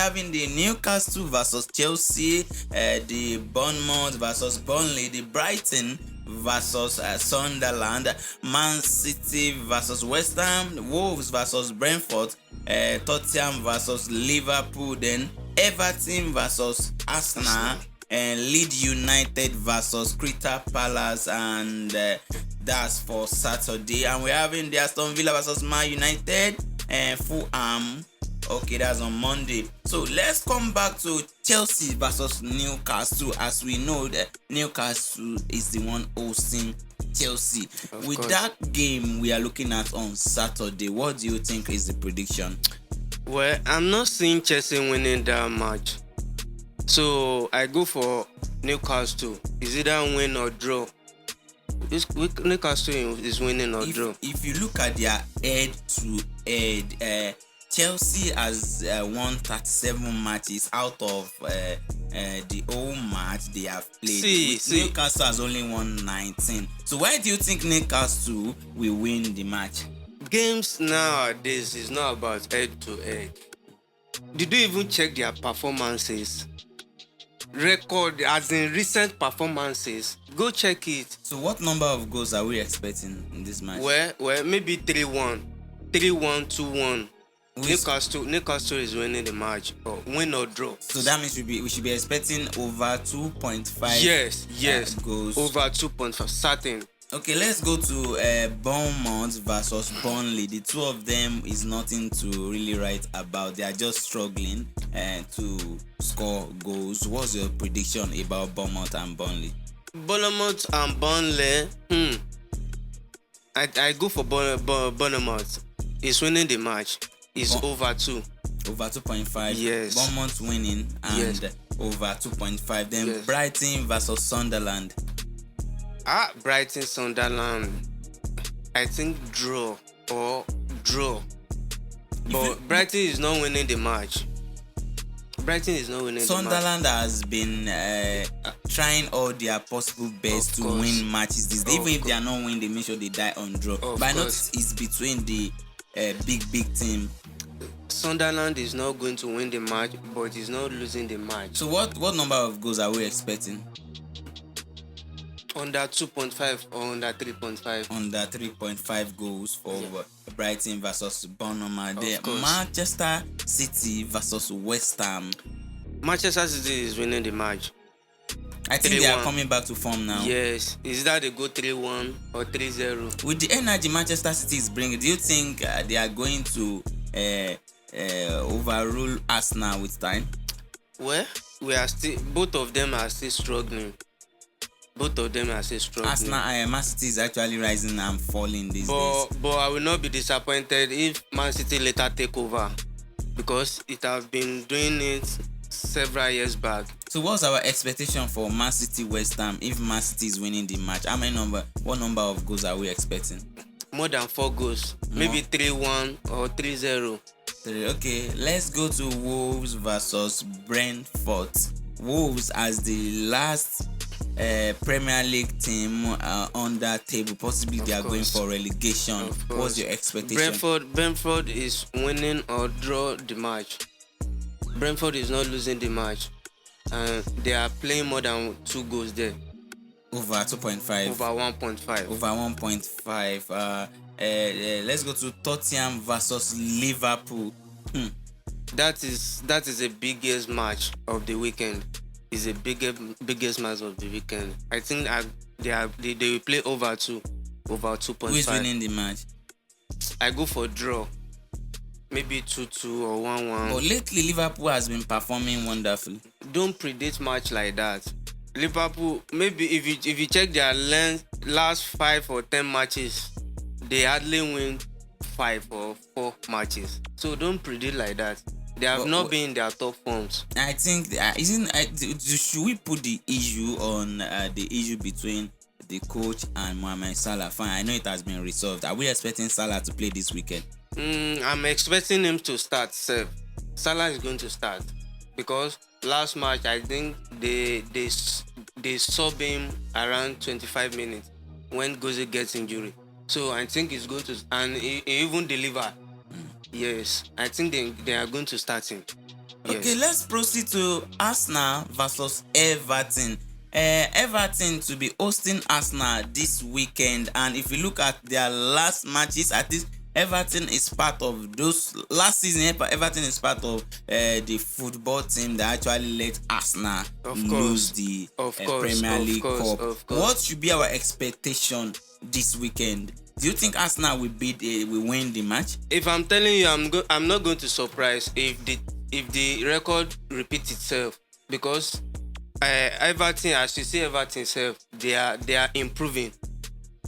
having the Newcastle versus Chelsea, the Bournemouth versus Burnley, the Brighton versus Sunderland, Man City versus West Ham, Wolves versus Brentford, Tottenham versus Liverpool, then Everton versus Arsenal, and Leeds United versus Crystal Palace, and that's for Saturday. And we're having the Aston Villa versus Man United and Fulham. Okay, that's on Monday. So let's come back to Chelsea versus Newcastle. As we know that Newcastle is the one hosting Chelsea. With that game we are looking at on Saturday, what do you think is the prediction? Well, I'm not seeing Chelsea winning that match. So I go for Newcastle. Is either win or draw. Newcastle is winning or draw. If you look at their head-to-head, Chelsea has won 37 matches out of the whole match they have played. Newcastle has only won 19. So why do you think Newcastle will win the match? Games nowadays is not about head-to-head. Did you even check their performances? Record, as in recent performances. Go check it. So what number of goals are we expecting in this match? Well, maybe 3-1, 3-1, 2-1. Newcastle is winning the match, or win or draw. So that means we should be expecting over 2.5. Yes, goals. Over 2.5, certain. Okay, let's go to Bournemouth versus Burnley. The two of them is nothing to really write about. They are just struggling to score goals. What's your prediction about Bournemouth and Burnley? Bournemouth and Burnley. I go for Bournemouth. Is winning the match. Is over 2. Over 2.5. Yes. Bournemouth winning and over 2.5. Then Brighton versus Sunderland. Brighton Sunderland. I think draw. But Brighton is not winning the match. Sunderland has been trying all their possible best to win matches this day. Even if they are not winning, they make sure they die on draw. But I notice it's between the big team. Sunderland is not going to win the match, but is not losing the match. So what number of goals are we expecting? Under 2.5 or under 3.5? Under 3.5 goals for Brighton versus Bournemouth. Manchester City versus West Ham. Manchester City is winning the match. I think they are coming back to form now. Yes. Is that they go 3-1 or 3-0? With the energy Manchester City is bringing, do you think they are going to overrule Arsenal with time? Well, both of them are still struggling. Arsenal and Man City is actually rising and falling these days. But I will not be disappointed if Man City later take over, because it has been doing it several years back. So what's our expectation for Man City West Ham if Man City is winning the match? What number of goals are we expecting? More than 4 goals. Maybe 3-1 or 3-0. Okay, let's go to Wolves versus Brentford. Wolves as the last Premier League team on that table. Possibly they are going for relegation. What's your expectation? Brentford is winning or draw the match. Brentford is not losing the match, and they are playing more than 2 goals there. Over 2.5. Over 1.5. Over 1.5. Let's go to Tottenham versus Liverpool. That is the biggest match of the weekend. Is the biggest match of the weekend. I think they will play over 2, over 2.5. Who is winning the match? I go for draw. Maybe 2-2 or 1-1. But lately Liverpool has been performing wonderfully. Don't predict match like that. Liverpool, maybe if you check their last 5 or 10 matches, they hardly win 5 or 4 matches. So don't predict like that. They have not been in their top forms. I think should we put the issue on the issue between the coach and Mohamed Salah? Fine, I know it has been resolved. Are we expecting Salah to play this weekend? I'm expecting him to start. Salah is going to start, because last match I think they sub him around 25 minutes when Goze gets injury. So I think he's going to, and he even deliver. Yes, I think they are going to start him. Okay, Yes. let's proceed to Arsenal versus Everton. Everton to be hosting Arsenal this weekend, and if you look at their last matches, at least Everton is part of those last season. Everton is part of the football team that actually let Arsenal lose the Premier League Cup. What should be our expectation this weekend? Do you think Arsenal will win the match? If I'm telling you, I'm not going to surprise if the record repeats itself, because Everton, as you see, Everton itself, they are improving.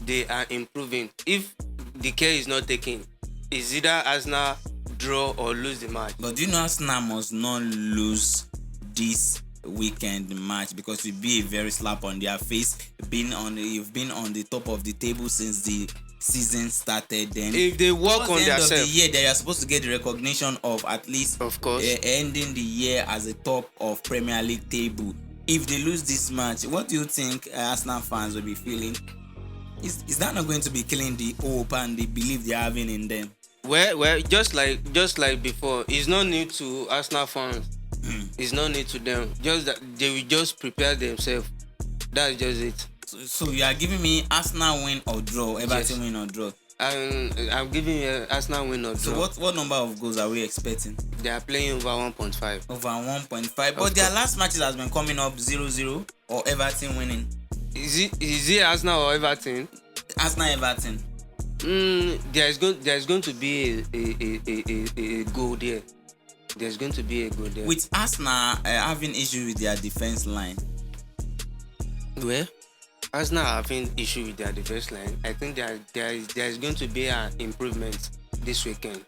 They are improving. If the care is not taken, it's either Arsenal draw or lose the match. But do you know Arsenal must not lose this weekend match, because it will be a very slap on their face. You've been on the top of the table since the season started. Then if they work on their themselves, the year they are supposed to get the recognition of at least, of course, ending the year as a top of Premier League table. If they lose this match, what do you think Arsenal fans will be feeling? Is that not going to be killing the hope and the belief they're having in them? Well, just like before, it's not new to Arsenal fans. It's not new to them. Just that they will just prepare themselves. That's just it. So you are giving me Arsenal win or draw, Everton Yes. win or draw? I'm giving you Arsenal win or draw. So what number of goals are we expecting? They are playing over 1.5. Over 1.5. But their last matches has been coming up 0-0 or Everton winning. Is it Arsenal or Everton? Arsenal Everton. There's going to be a goal there. There's going to be a goal there. With Arsenal having issues with their defense line. Where? Arsenal having issue with their defense line. I think there is going to be an improvement this weekend.